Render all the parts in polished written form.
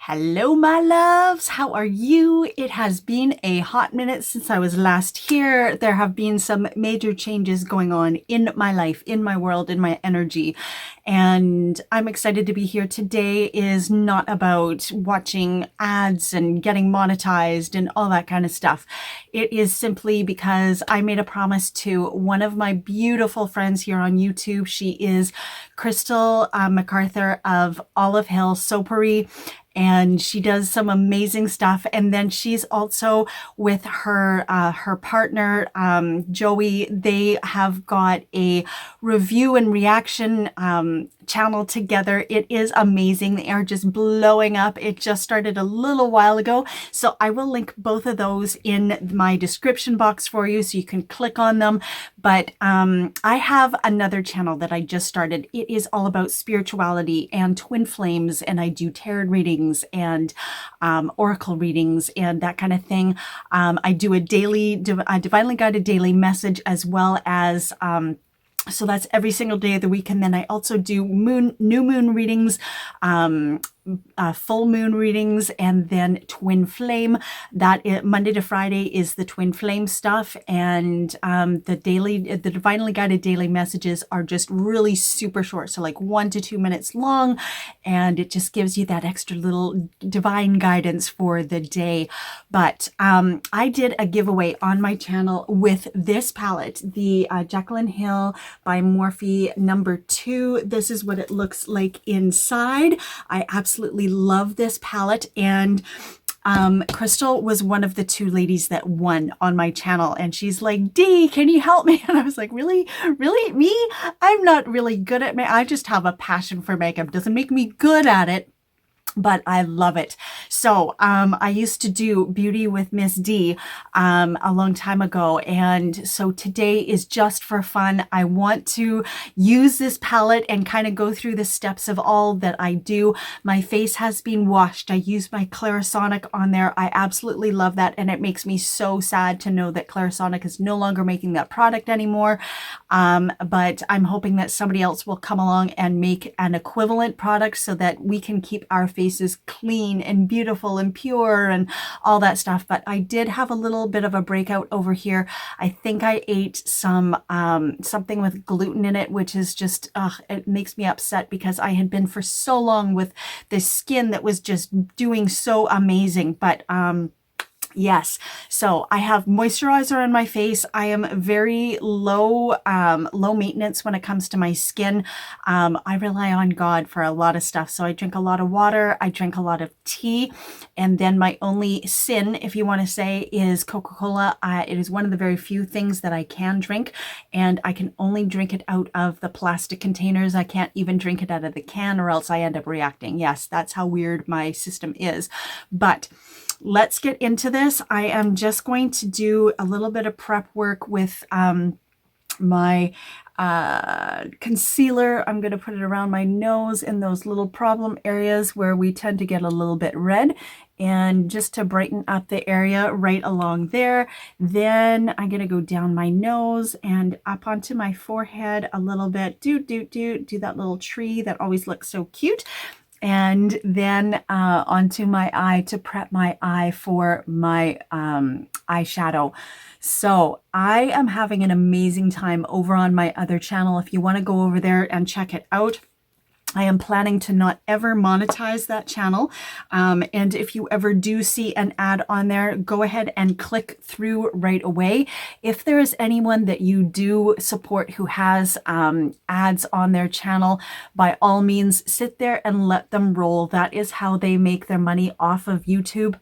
Hello, my loves. How are you? It has been a hot minute since I was last here. There have been some major changes going on in my life, in my world, in my energy. And I'm excited to be here. Today is not about watching ads and getting monetized and all that kind of stuff. It is simply because I made a promise to one of my beautiful friends here on YouTube. She is Crystal MacArthur of Olive Hill Soapery, and she does some amazing stuff. And then she's also with her her partner Joey. They have got a review and reaction channel together. It is amazing. They are just blowing up. It just started a little while ago, so I will link both of those in my description box for you so you can click on them. But I have another channel that I just started. It is all about spirituality and twin flames, and I do tarot readings and oracle readings and that kind of thing. I do a divinely guided daily message, as well as so that's every single day of the week. And then I also do new moon readings, full moon readings, and then twin flame. That is, Monday to Friday is the twin flame stuff, and the divinely guided daily messages are just really super short, so like 1 to 2 minutes long, and it just gives you that extra little divine guidance for the day. But I did a giveaway on my channel with this palette, the Jaclyn Hill by Morphe #2. This is what it looks like inside. I absolutely love this palette, and Crystal was one of the 2 ladies that won on my channel, and she's like, Dee, can you help me? And I was like, really me? I'm not really good at makeup. I just have a passion for makeup. Doesn't make me good at it, but I love it. So I used to do beauty with Miss D a long time ago, and so today is just for fun. I want to use this palette and kind of go through the steps of all that I do. My face has been washed. I use my Clarisonic on there. I absolutely love that, and it makes me so sad to know that Clarisonic is no longer making that product anymore. But I'm hoping that somebody else will come along and make an equivalent product so that we can keep our faces clean and beautiful and pure and all that stuff. But I did have a little bit of a breakout over here. I think I ate some something with gluten in it, which is just it makes me upset, because I had been for so long with this skin that was just doing so amazing. But yes, so I have moisturizer on my face. I am very low maintenance when it comes to my skin. I rely on God for a lot of stuff. So I drink a lot of water. I drink a lot of tea. And then my only sin, if you want to say, is Coca-Cola. It is one of the very few things that I can drink, and I can only drink it out of the plastic containers. I can't even drink it out of the can, or else I end up reacting. Yes, that's how weird my system is. But let's get into this. I am just going to do a little bit of prep work with my concealer. I'm going to put it around my nose in those little problem areas where we tend to get a little bit red, and just to brighten up the area right along there. Then I'm going to go down my nose and up onto my forehead a little bit. Do that little tree that always looks so cute. And then onto my eye to prep my eye for my eyeshadow. So I am having an amazing time over on my other channel. If you want to go over there and check it out, I am planning to not ever monetize that channel. And if you ever do see an ad on there, go ahead and click through right away. If there is anyone that you do support who has ads on their channel, by all means, sit there and let them roll. That is how they make their money off of YouTube.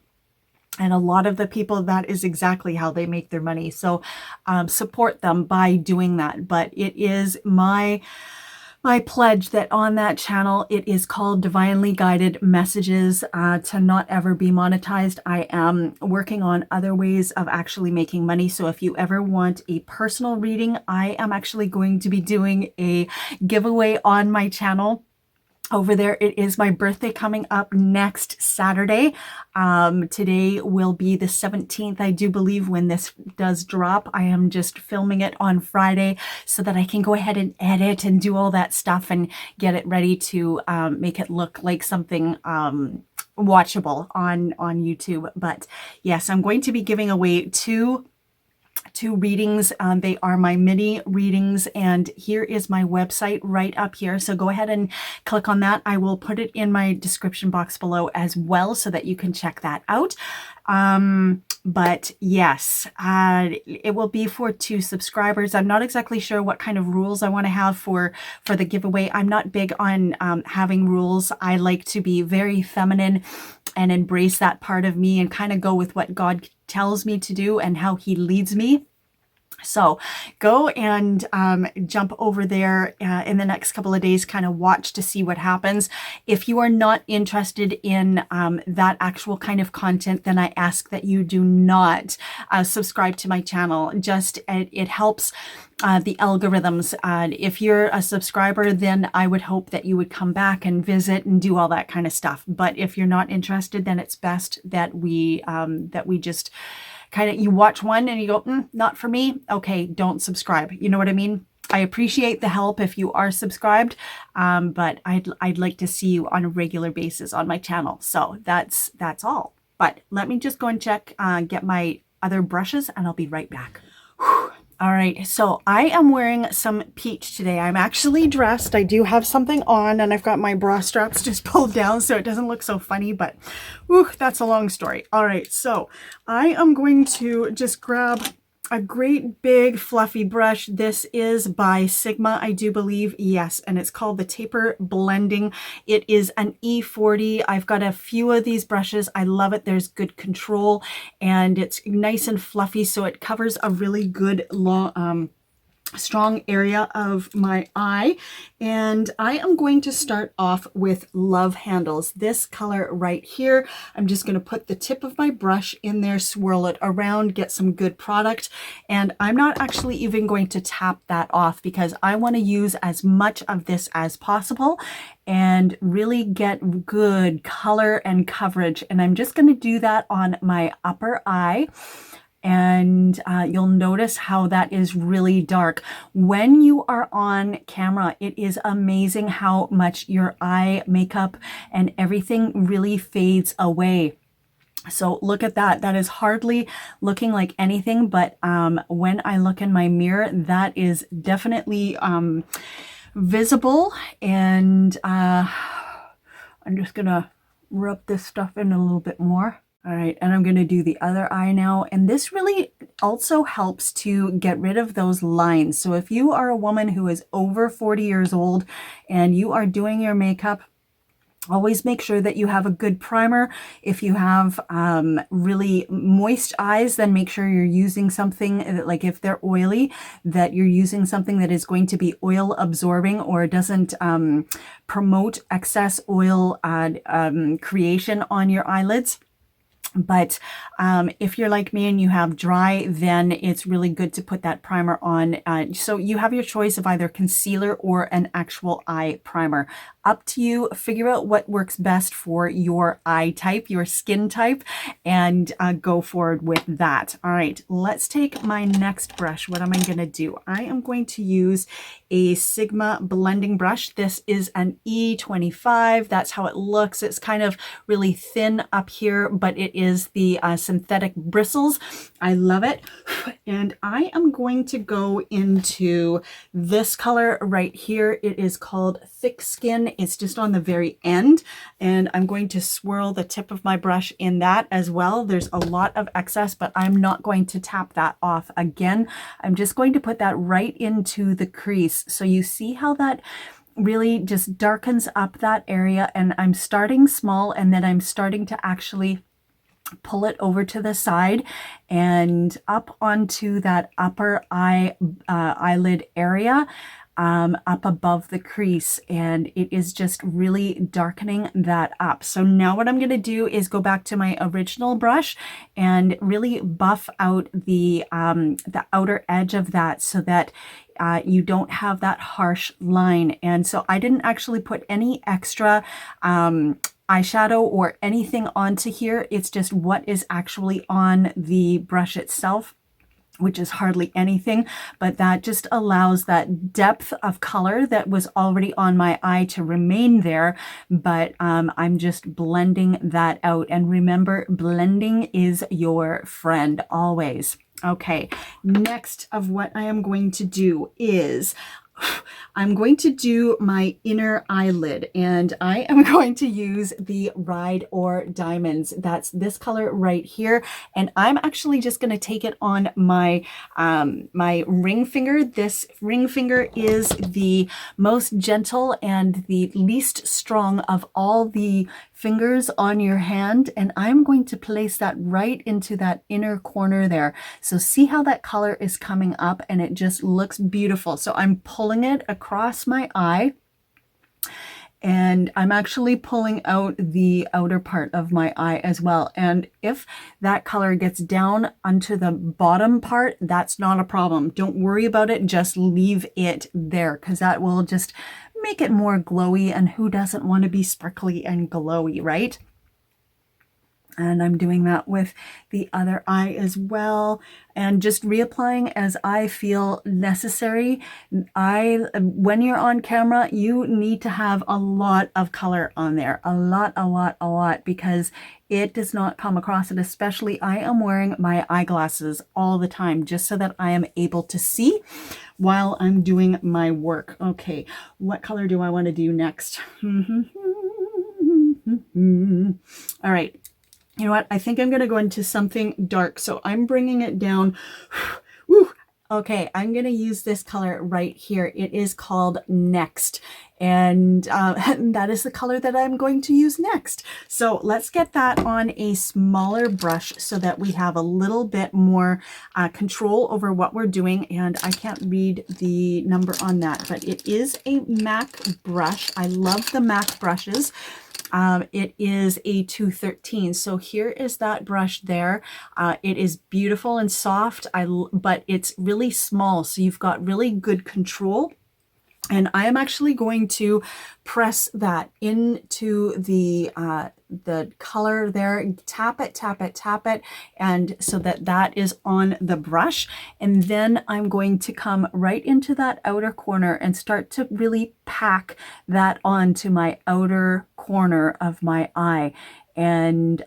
And a lot of the people, that is exactly how they make their money. So support them by doing that. But it is my pledge that on that channel, it is called Divinely Guided Messages, to not ever be monetized. I am working on other ways of actually making money. So if you ever want a personal reading, I am actually going to be doing a giveaway on my channel. Over there, it is my birthday coming up next Saturday. Today will be the 17th, I do believe, when this does drop. I am just filming it on Friday so that I can go ahead and edit and do all that stuff and get it ready to make it look like something watchable on YouTube. But yes, I'm going to be giving away two readings. They are my mini readings, and here is my website right up here. So go ahead and click on that. I will put it in my description box below as well so that you can check that out. But yes, it will be for 2 subscribers. I'm not exactly sure what kind of rules I want to have for the giveaway. I'm not big on having rules. I like to be very feminine and embrace that part of me and kind of go with what God tells me to do and how he leads me. So go and jump over there in the next couple of days, kind of watch to see what happens. If you are not interested in that actual kind of content, then I ask that you do not subscribe to my channel. Just it helps the algorithms. If you're a subscriber, then I would hope that you would come back and visit and do all that kind of stuff. But if you're not interested, then it's best that we just kind of, you watch one and you go, not for me. Okay, don't subscribe. You know what I mean? I appreciate the help if you are subscribed, but I'd like to see you on a regular basis on my channel. So that's all. But let me just go and check, get my other brushes, and I'll be right back. Whew. All right, so I am wearing some peach today. I'm actually dressed. I do have something on, and I've got my bra straps just pulled down so it doesn't look so funny, but whew, that's a long story. All right, so I am going to just grab a great big fluffy brush. This is by Sigma, I do believe. Yes, and it's called the Taper Blending. It is an E40. I've got a few of these brushes. I love it. There's good control, and it's nice and fluffy, so it covers a really good long strong area of my eye. And I am going to start off with Love Handles. This color right here. I'm just going to put the tip of my brush in there, swirl it around, get some good product. And I'm not actually even going to tap that off because I want to use as much of this as possible and really get good color and coverage. And I'm just going to do that on my upper eye. And you'll notice how that is really dark. When you are on camera, it is amazing how much your eye makeup and everything really fades away. So look at that. That is hardly looking like anything, but when I look in my mirror, that is definitely visible. And I'm just gonna rub this stuff in a little bit more. All right, and I'm going to do the other eye now. And this really also helps to get rid of those lines. So if you are a woman who is over 40 years old and you are doing your makeup, always make sure that you have a good primer. If you have really moist eyes, then make sure you're using something that, like if they're oily, that you're using something that is going to be oil absorbing or doesn't promote excess oil creation on your eyelids. But if you're like me and you have dry, then it's really good to put that primer on. So you have your choice of either concealer or an actual eye primer. Up to you. Figure out what works best for your eye type, your skin type, and go forward with that. All right, let's take my next brush. What am I going to do? I am going to use a Sigma blending brush. This is an E25. That's how it looks. It's kind of really thin up here, but it is the synthetic bristles. I love it. And I am going to go into this color right here. It is called Thick Skin. It's just on the very end, and I'm going to swirl the tip of my brush in that as well. There's a lot of excess, but I'm not going to tap that off again. I'm just going to put that right into the crease. So you see how that really just darkens up that area, and I'm starting small, and then I'm starting to actually pull it over to the side and up onto that upper eyelid area, up above the crease, and it is just really darkening that up. So now what I'm going to do is go back to my original brush and really buff out the outer edge of that so that you don't have that harsh line. And so I didn't actually put any extra eyeshadow or anything onto here. It's just what is actually on the brush itself. which is hardly anything, but that just allows that depth of color that was already on my eye to remain there. But I'm just blending that out. And remember, blending is your friend always. Okay, next of what I am going to do is I'm going to do my inner eyelid, and I am going to use the Ride or Diamonds. That's this color right here, and I'm actually just going to take it on my my ring finger. This ring finger is the most gentle and the least strong of all the fingers on your hand, and I'm going to place that right into that inner corner there. So see how that color is coming up, and it just looks beautiful. So I'm pulling it across my eye, and I'm actually pulling out the outer part of my eye as well. And if that color gets down onto the bottom part, that's not a problem. Don't worry about it. Just leave it there, because that will just make it more glowy, and who doesn't want to be sparkly and glowy, right? And I'm doing that with the other eye as well, and just reapplying as I feel necessary. When you're on camera, you need to have a lot of color on there, a lot, because it does not come across. And especially I am wearing my eyeglasses all the time just so that I am able to see while I'm doing my work. Okay, what color do I want to do next? All right. You know what? I think I'm going to go into something dark. So I'm bringing it down. Woo. Okay, I'm going to use this color right here. It is called Next. And that is the color that I'm going to use next. So let's get that on a smaller brush so that we have a little bit more control over what we're doing. And I can't read the number on that, but it is a MAC brush. I love the MAC brushes. It is a 213. So here is that brush there. It is beautiful and soft, but it's really small. So you've got really good control. And I am actually going to press that into the color there, tap it, and so that that is on the brush. And then I'm going to come right into that outer corner and start to really pack that onto my outer corner of my eye. And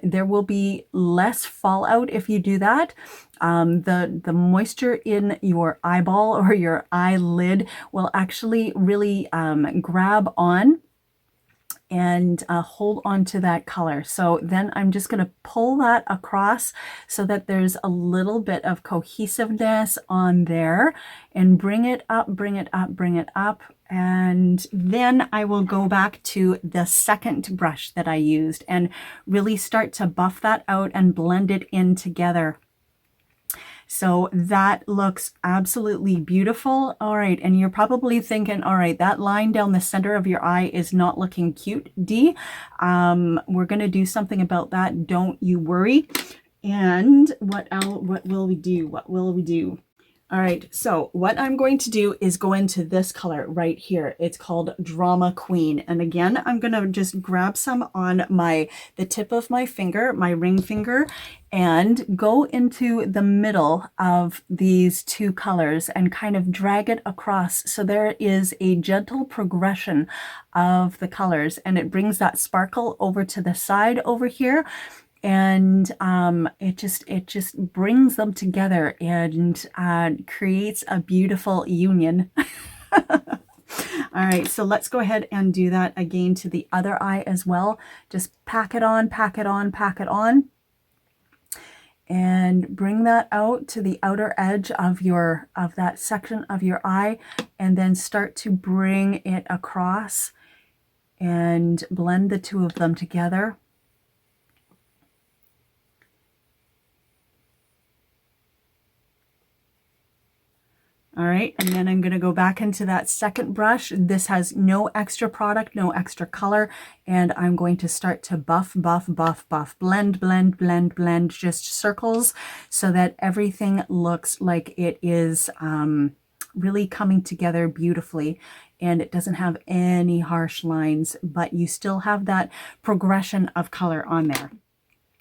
there will be less fallout if you do that. The moisture in your eyeball or your eyelid will actually really grab on and hold on to that color. So then I'm just going to pull that across so that there's a little bit of cohesiveness on there, and bring it up. And then I will go back to the second brush that I used and really start to buff that out and blend it in together. So that looks absolutely beautiful. All right, and you're probably thinking, all right, that line down the center of your eye is not looking cute, Dee. We're going to do something about that. Don't you worry. And what will we do? All right, so what I'm going to do is go into this color right here. It's called Drama Queen. And again, I'm going to just grab some on the tip of my finger, my ring finger, and go into the middle of these two colors and kind of drag it across. So there is a gentle progression of the colors, and it brings that sparkle over to the side over here. And it just brings them together and creates a beautiful union. All right, so let's go ahead and do that again to the other eye as well. Just pack it on, and bring that out to the outer edge of that section of your eye, and then start to bring it across and blend the two of them together. All right, and then I'm going to go back into that second brush. This has no extra product, no extra color, and I'm going to start to buff, blend, just circles so that everything looks like it is really coming together beautifully, and it doesn't have any harsh lines, but you still have that progression of color on there.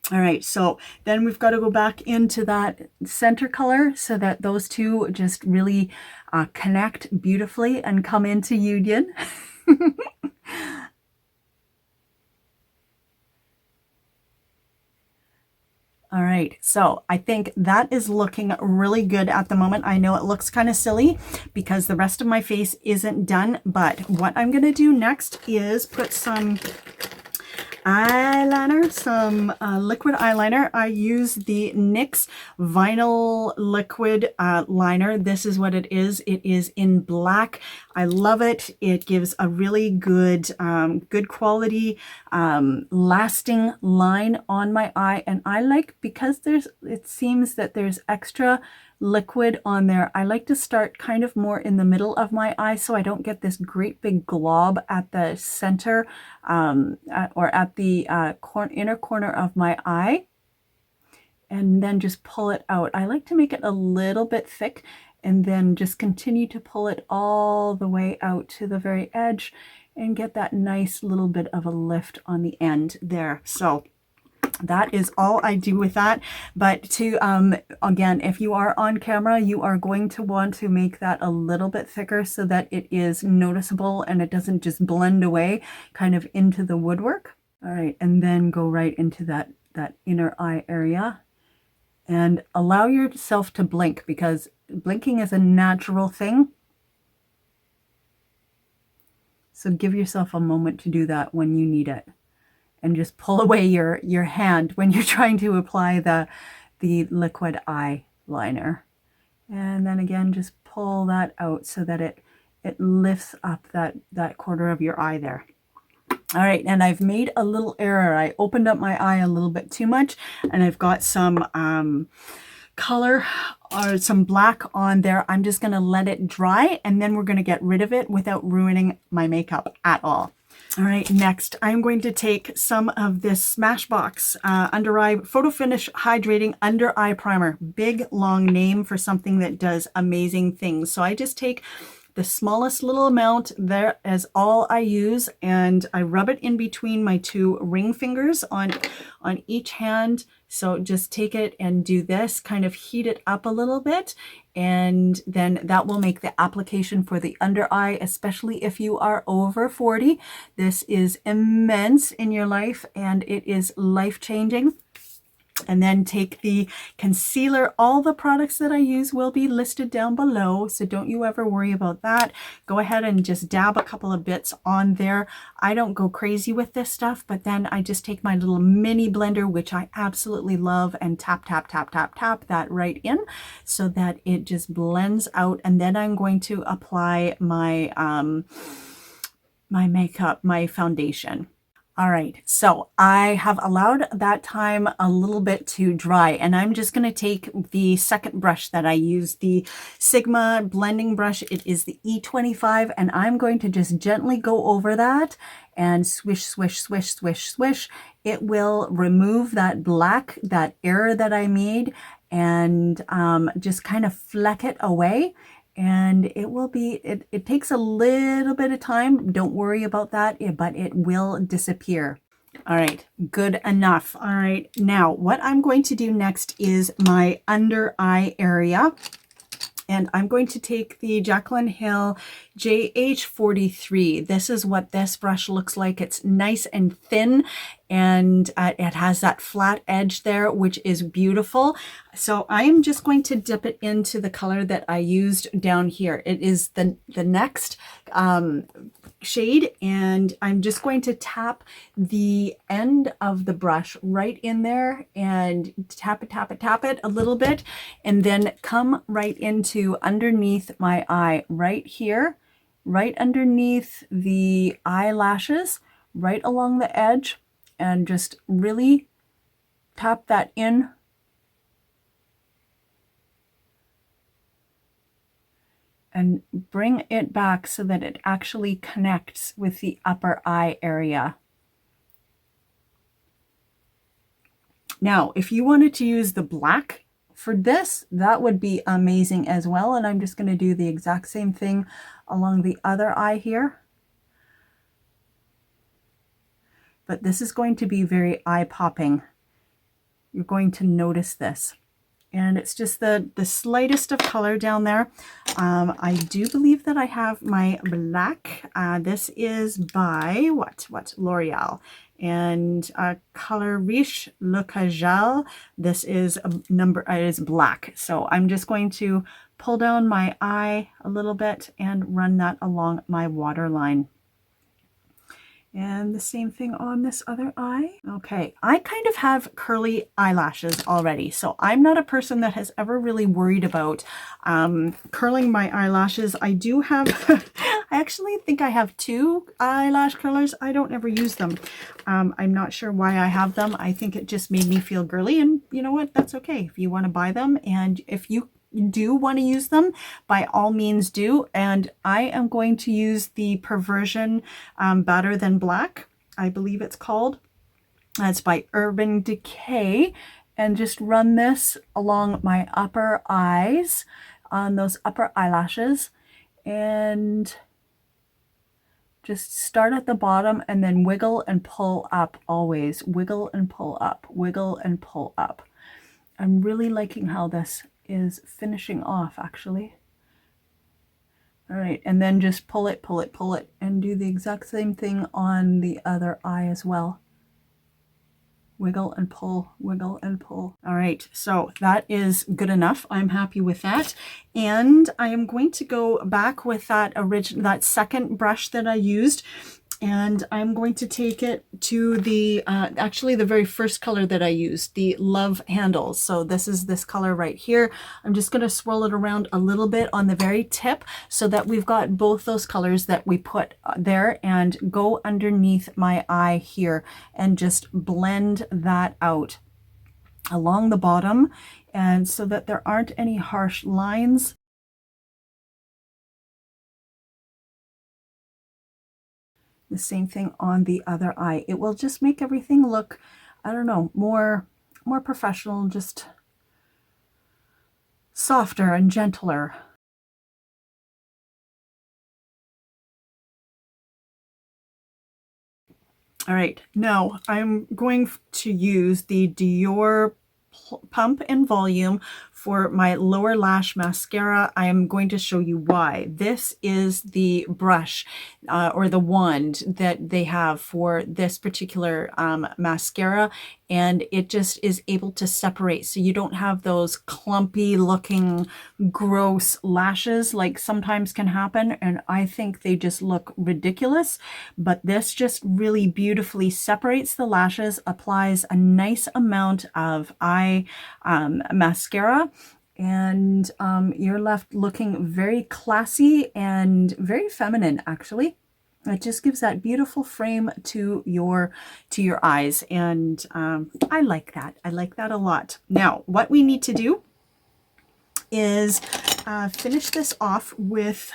All right, so then we've got to go back into that center color so that those two just really connect beautifully and come into union. All right, so I think that is looking really good at the moment. I know it looks kind of silly because the rest of my face isn't done, but what I'm going to do next is put some eyeliner, some liquid eyeliner. I use the NYX vinyl liquid liner. This is what it is. It is in black. I love it. It gives a really good good quality lasting line on my eye, and I like, because it seems that there's extra liquid on there, I like to start kind of more in the middle of my eye so I don't get this great big glob at the center or at the inner corner of my eye, and then just pull it out. I like to make it a little bit thick and then just continue to pull it all the way out to the very edge and get that nice little bit of a lift on the end there. So that is all I do with that. But to again, if you are on camera, you are going to want to make that a little bit thicker so that it is noticeable and it doesn't just blend away kind of into the woodwork. All right, and then go right into that inner eye area and allow yourself to blink, because blinking is a natural thing. So give yourself a moment to do that when you need it. And just pull away your hand when you're trying to apply the liquid eyeliner. And then again, just pull that out so that it lifts up that corner of your eye there. All right, and I've made a little error. I opened up my eye a little bit too much, and I've got some color or some black on there. I'm just going to let it dry, and then we're going to get rid of it without ruining my makeup at all. All right, next I'm going to take some of this Smashbox Under Eye Photo Finish Hydrating Under Eye Primer. Big, long name for something that does amazing things. So I just take the smallest little amount there as all I use, and I rub it in between my two ring fingers on each hand. So just take it and do this, kind of heat it up a little bit, and then that will make the application for the under eye, especially if you are over 40. This is immense in your life and it is life-changing. And then take the concealer. All the products that I use will be listed down below, so don't you ever worry about that. Go ahead and just dab a couple of bits on there. I don't go crazy with this stuff, but then I just take my little mini blender, which I absolutely love, and tap, tap, tap, tap, tap that right in so that it just blends out. And then I'm going to apply my my makeup, my foundation. All right, so I have allowed that time a little bit to dry, and I'm just going to take the second brush that I use, the Sigma blending brush. It is the E25, and I'm going to just gently go over that and swish, swish, swish, swish, swish. It will remove that black, that error that I made, and just kind of fleck it away. And it will be, it takes a little bit of time. Don't worry about that, but it will disappear. All right, good enough. All right, now what I'm going to do next is my under eye area. And I'm going to take the Jaclyn Hill JH43. This is what this brush looks like. It's nice and thin, and it has that flat edge there, which is beautiful. So I'm just going to dip it into the color that I used down here. It is the next shade, and I'm just going to tap the end of the brush right in there and tap it, tap it, tap it a little bit, and then come right into underneath my eye right here, right underneath the eyelashes, right along the edge, and just really tap that in. And bring it back so that it actually connects with the upper eye area. Now, if you wanted to use the black for this, that would be amazing as well. And I'm just going to do the exact same thing along the other eye here. But this is going to be very eye-popping. you're going to notice this. And it's just the slightest of color down there. I do believe that I have my black. This is by what? L'Oreal. And color Riche LeKajal. This is it is black. So I'm just going to pull down my eye a little bit and run that along my waterline. And the same thing on this other eye. Okay, I kind of have curly eyelashes already, so I'm not a person that has ever really worried about curling my eyelashes. I do have, I actually think I have 2 eyelash curlers. I don't ever use them. I'm not sure why I have them. I think it just made me feel girly, and you know what? That's okay. If you want to buy them, and if you do want to use them, by all means do. And I am going to use the Perversion Better Than Black, I believe it's called. It's by Urban Decay, and just run this along my upper eyes, on those upper eyelashes, and just start at the bottom and then wiggle and pull up always. Wiggle and pull up, wiggle and pull up. I'm really liking how this is finishing off, actually. All right, and then just pull it, pull it, pull it, and do the exact same thing on the other eye as well. Wiggle and pull, wiggle and pull. All right, so that is good enough. I'm happy with that. And I am going to go back with that second brush that I used, and I'm going to take it to the, actually the very first color that I used, the Love Handles. So this is this color right here. I'm just going to swirl it around a little bit on the very tip so that we've got both those colors that we put there, and go underneath my eye here and just blend that out along the bottom, and so that there aren't any harsh lines. The same thing on the other eye. It will just make everything look, I don't know, more professional, just softer and gentler. All right, now I'm going to use the Dior Pump and Volume for my lower lash mascara. I am going to show you why. This is the brush or the wand that they have for this particular mascara, and it just is able to separate, so you don't have those clumpy looking gross lashes like sometimes can happen, and I think they just look ridiculous. But this just really beautifully separates the lashes, applies a nice amount of eye mascara, and you're left looking very classy and very feminine, actually. It just gives that beautiful frame to your eyes, and I like that. I like that a lot. Now, what we need to do is finish this off with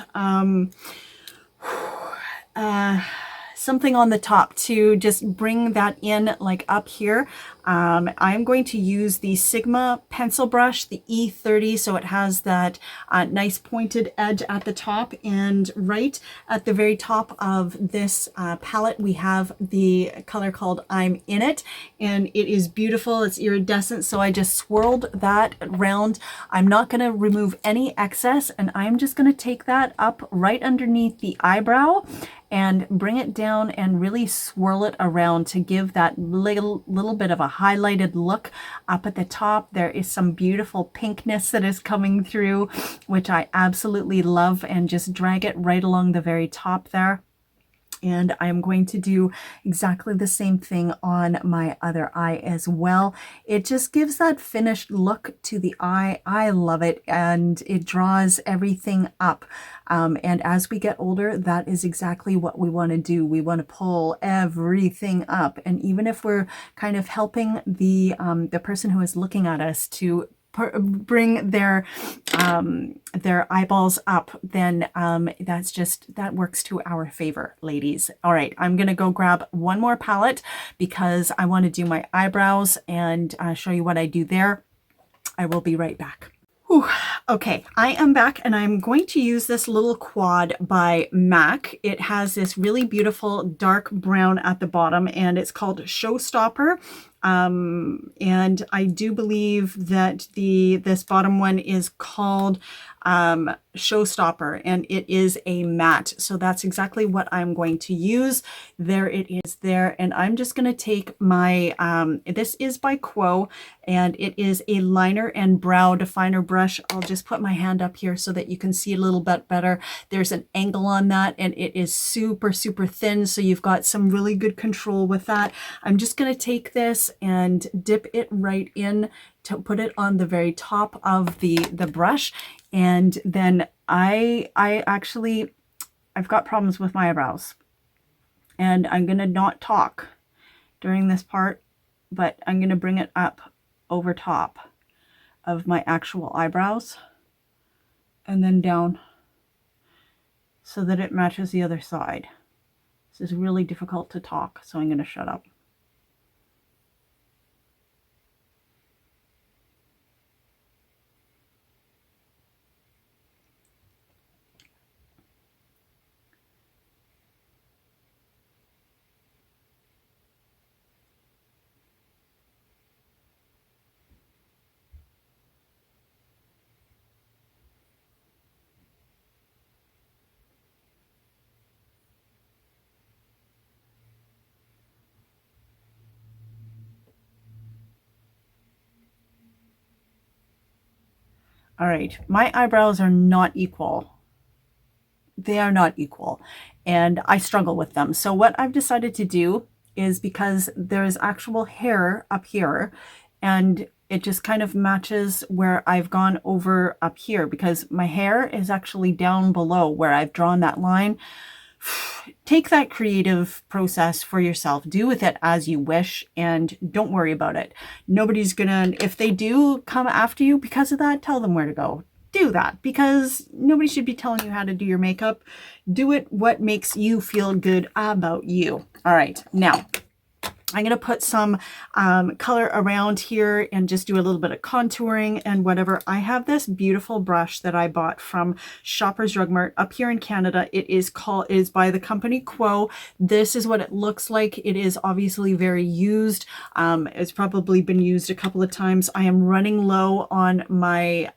something on the top to just bring that in, like up here. I'm going to use the Sigma pencil brush, the E30, so it has that nice pointed edge at the top, and right at the very top of this palette we have the color called I'm In It, and it is beautiful. It's iridescent, so I just swirled that around. I'm not going to remove any excess, and I'm just going to take that up right underneath the eyebrow and bring it down and really swirl it around to give that little bit of a highlighted look up at the top. There is some beautiful pinkness that is coming through, which I absolutely love, and just drag it right along the very top there. And I'm going to do exactly the same thing on my other eye as well. It just gives that finished look to the eye. I love it, and it draws everything up. And as we get older, that is exactly what we want to do. We want to pull everything up. And even if we're kind of helping the person who is looking at us to bring their eyeballs up, then that works to our favor, ladies. All right, I'm gonna go grab one more palette because I want to do my eyebrows and show you what I do there. I will be right back. Whew. Okay, I am back, and I'm going to use this little quad by M.A.C. It has this really beautiful dark brown at the bottom, and it's called ShowStopper. And I do believe that this bottom one is called ShowStopper, and it is a matte. So that's exactly what I'm going to use. There it is there. And I'm just going to take my, this is by Quo, and it is a liner and brow definer brush. I'll just put my hand up here so that you can see a little bit better. There's an angle on that, and it is super, super thin. So you've got some really good control with that. I'm just going to take this and dip it right in to put it on the very top of the brush. And then I've got problems with my eyebrows, and I'm going to not talk during this part, but I'm going to bring it up over top of my actual eyebrows and then down so that it matches the other side. This is really difficult to talk, so I'm going to shut up. All right, my eyebrows are not equal. They are not equal, and I struggle with them. So what I've decided to do is, because there's actual hair up here, and it just kind of matches where I've gone over up here, because my hair is actually down below where I've drawn that line. Take that creative process for yourself. Do with it as you wish, and don't worry about it. Nobody's gonna, if they do come after you because of that, tell them where to go. Do that, because nobody should be telling you how to do your makeup. Do it what makes you feel good about you. All right, now I'm going to put some color around here and just do a little bit of contouring and whatever. I have this beautiful brush that I bought from Shoppers Drug Mart up here in Canada. It is by the company Quo. This is what it looks like. It is obviously very used. It's probably been used a couple of times. I am running low on my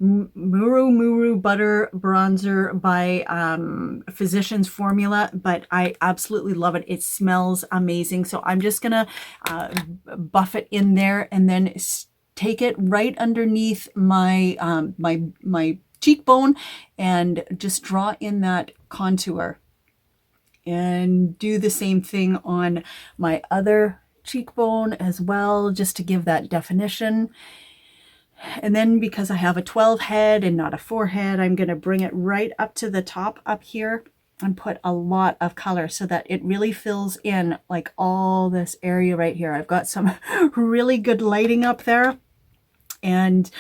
MuruMuru Butter Bronzer by Physicians Formula, but I absolutely love it. It smells amazing. So I'm just gonna buff it in there and then take it right underneath my my cheekbone and just draw in that contour, and do the same thing on my other cheekbone as well, just to give that definition. And then, because I have a 12 head and not a 4 head, I'm going to bring it right up to the top up here and put a lot of color so that it really fills in like all this area right here. I've got some really good lighting up there. And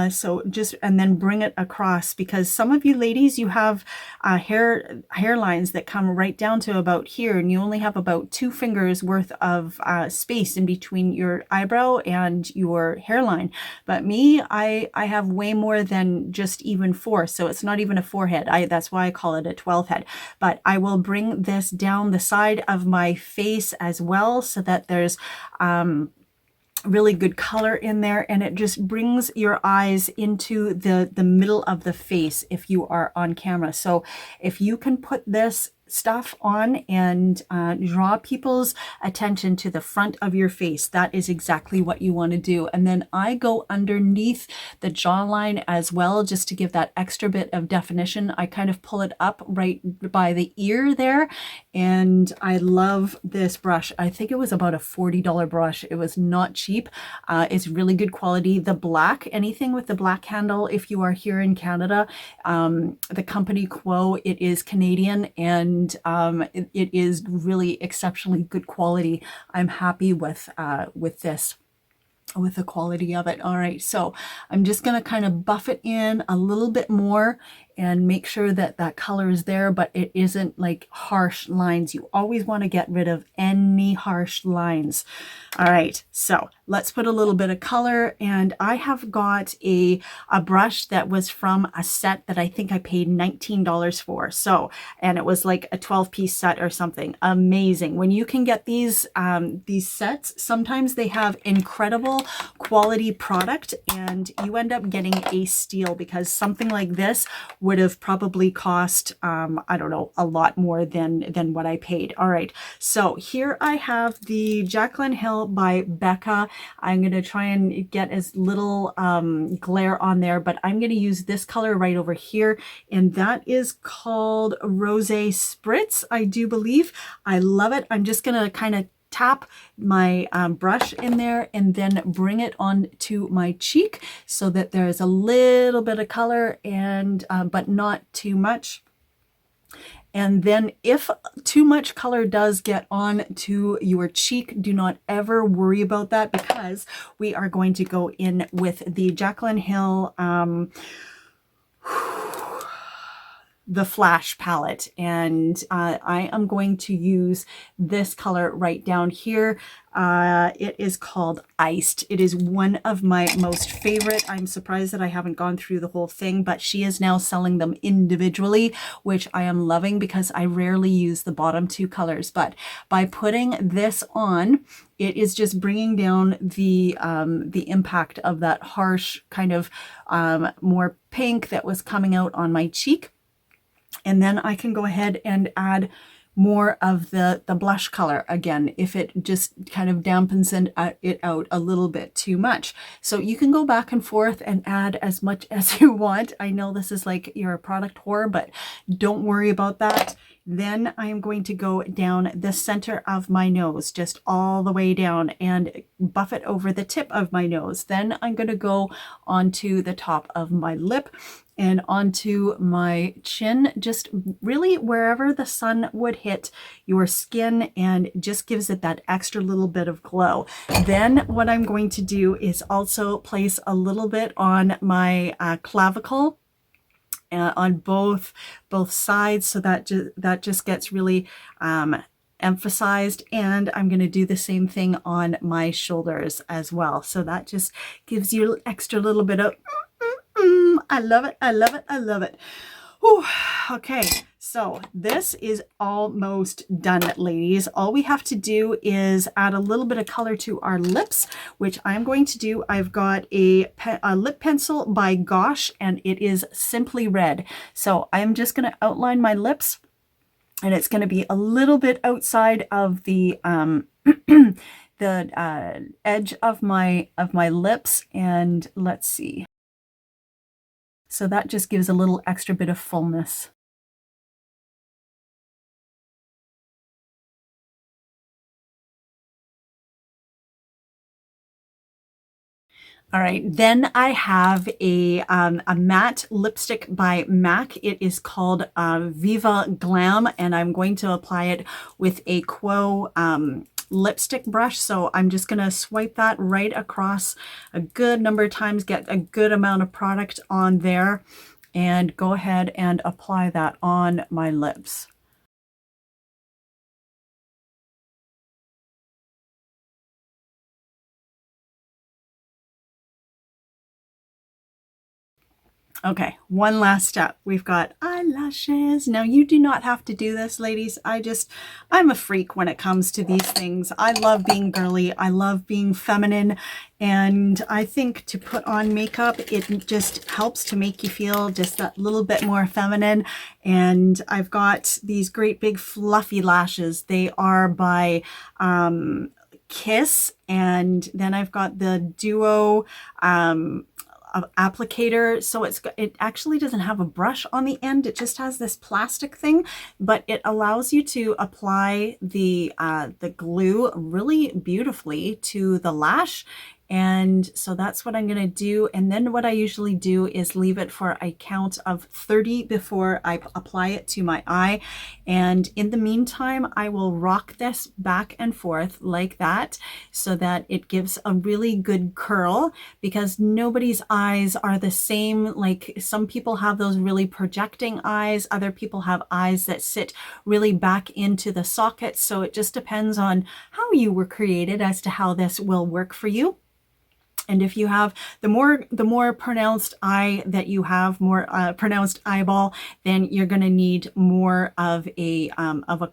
so just, and then bring it across, because some of you ladies, you have hairlines that come right down to about here, and you only have about 2 fingers worth of space in between your eyebrow and your hairline. But me, I have way more than just even 4, so it's not even a 4 head. That's why I call it a 12 head. But I will bring this down the side of my face as well, so that there's really good color in there, and it just brings your eyes into the middle of the face if you are on camera. So if you can put this stuff on and draw people's attention to the front of your face, that is exactly what you want to do. And then I go underneath the jawline as well, just to give that extra bit of definition. I kind of pull it up right by the ear there, and I love this brush. I think it was about a $40 brush. It was not cheap. It's really good quality. The black, anything with the black handle, if you are here in Canada, the company Quo, it is Canadian, and it is really exceptionally good quality. I'm happy with this, with the quality of it. All right, so I'm just going to kind of buff it in a little bit more, and make sure that that color is there, but it isn't like harsh lines. You always want to get rid of any harsh lines. All right, so let's put a little bit of color, and I have got a brush that was from a set that I think I paid $19 for. So, and it was like a 12-piece set or something. Amazing. When you can get these sets, sometimes they have incredible quality product, and you end up getting a steal, because something like this would have probably cost, I don't know, a lot more than what I paid. All right, so here I have the Jaclyn Hill by Becca. I'm going to try and get as little glare on there, but I'm going to use this color right over here, and that is called Rose Spritz, I do believe. I love it. I'm just going to kind of tap my brush in there and then bring it on to my cheek so that there's a little bit of color, and but not too much. And then if too much color does get on to your cheek, do not ever worry about that, because we are going to go in with the Jaclyn Hill the Flash palette, and I am going to use this color right down here. It is called Iced. It is one of my most favorite. I'm surprised that I haven't gone through the whole thing, but she is now selling them individually, which I am loving because I rarely use the bottom two colors. But by putting this on, it is just bringing down the impact of that harsh kind of more pink that was coming out on my cheek. And then I can go ahead and add more of the blush color again, if it just kind of dampens it out a little bit too much. So you can go back and forth and add as much as you want. I know this is like you're a product whore, but don't worry about that. Then I am going to go down the center of my nose, just all the way down, and buff it over the tip of my nose. Then I'm going to go onto the top of my lip and onto my chin, just really wherever the sun would hit your skin, and just gives it that extra little bit of glow. Then what I'm going to do is also place a little bit on my clavicle, on both sides, so that just gets really emphasized. And I'm going to do the same thing on my shoulders as well, so that just gives you an extra little bit of I love it, I love it, I love it. Whew. Okay, so this is almost done, ladies. All we have to do is add a little bit of color to our lips, which I'm going to do. I've got a lip pencil by Gosh, and it is Simply Red. So I'm just going to outline my lips, and it's going to be a little bit outside of the the edge of my lips, and let's see. So that just gives a little extra bit of fullness. All right, then I have a matte lipstick by M.A.C. It is called Viva Glam, and I'm going to apply it with a Quo lipstick brush. So I'm just going to swipe that right across a good number of times, get a good amount of product on there, and go ahead and apply that on my lips. Okay, one last step. We've got eyelashes. Now, you do not have to do this, ladies. I'm a freak when it comes to these things. I love being girly. I love being feminine. And I think to put on makeup, it just helps to make you feel just that little bit more feminine. And I've got these great big fluffy lashes. They are by Kiss. And then I've got the Duo applicator. So it actually doesn't have a brush on the end. It just has this plastic thing, but it allows you to apply the glue really beautifully to the lash. And so that's what I'm going to do. And then what I usually do is leave it for a count of 30 before I apply it to my eye. And in the meantime, I will rock this back and forth like that so that it gives a really good curl, because nobody's eyes are the same. Like some people have those really projecting eyes. Other people have eyes that sit really back into the sockets. So it just depends on how you were created as to how this will work for you. And if you have the more pronounced eye that you have, more pronounced eyeball, then you're going to need more of a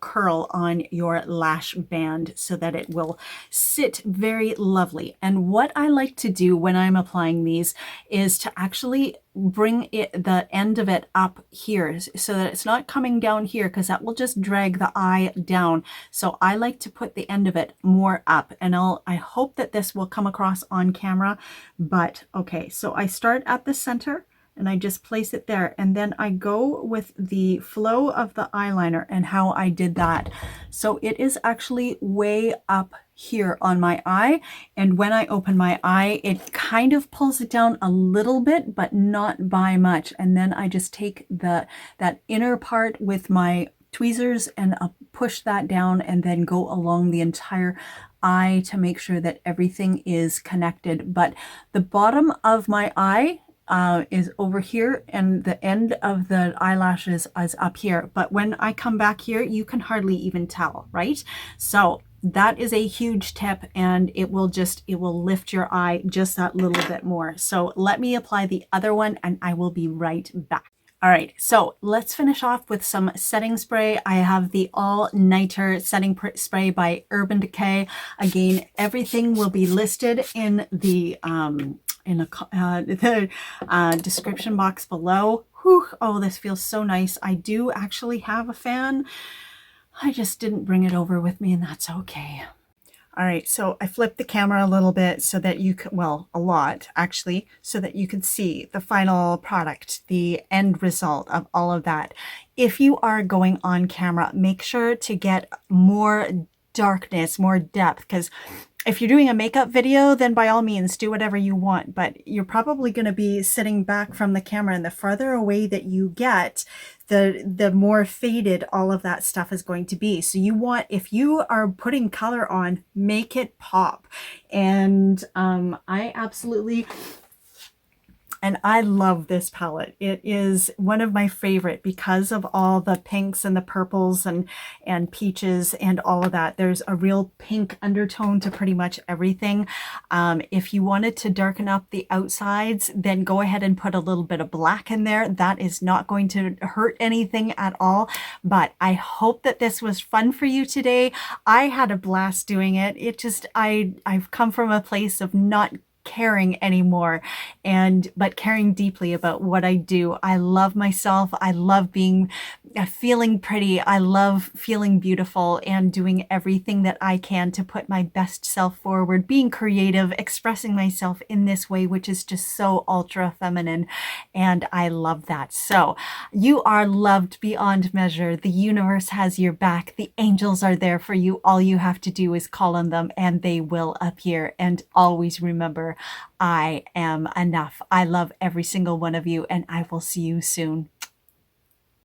curl on your lash band so that it will sit very lovely. And what I like to do when I'm applying these is to actually bring the end of it up here so that it's not coming down here, because that will just drag the eye down. So I like to put the end of it more up, and I hope that this will come across on camera. But okay, so I start at the center and I just place it there, and then I go with the flow of the eyeliner and how I did that. So it is actually way up here on my eye, and when I open my eye, it kind of pulls it down a little bit, but not by much. And then I just take that inner part with my tweezers and I'll push that down, and then go along the entire eye to make sure that everything is connected. But the bottom of my eye is over here, and the end of the eyelashes is up here. But when I come back here, you can hardly even tell, right? So that is a huge tip, and it will lift your eye just that little bit more. So let me apply the other one and I will be right back. All right, so let's finish off with some setting spray. I have the All Nighter Setting Spray by Urban Decay. Again, everything will be listed in the description box below. Whew, oh, this feels so nice. I do actually have a fan. I just didn't bring it over with me, and that's okay. All right, so I flipped the camera a little bit so that you could, well, a lot actually, so that you could see the final product, the end result of all of that. If you are going on camera, make sure to get more darkness, more depth, because if you're doing a makeup video, then by all means do whatever you want, but you're probably going to be sitting back from the camera, and the farther away that you get, the more faded all of that stuff is going to be. So you want, if you are putting color on, make it pop. And I absolutely... And I love this palette. It is one of my favorite because of all the pinks and the purples and peaches and all of that. There's a real pink undertone to pretty much everything. If you wanted to darken up the outsides, then go ahead and put a little bit of black in there. That is not going to hurt anything at all. But I hope that this was fun for you today. I had a blast doing it. It just, I've come from a place of not caring anymore, but caring deeply about what I do. I love myself. I love feeling pretty. I love feeling beautiful and doing everything that I can to put my best self forward, being creative, expressing myself in this way, which is just so ultra feminine. And I love that. So you are loved beyond measure. The universe has your back. The angels are there for you. All you have to do is call on them and they will appear. And always remember, I am enough. I love every single one of you, and I will see you soon.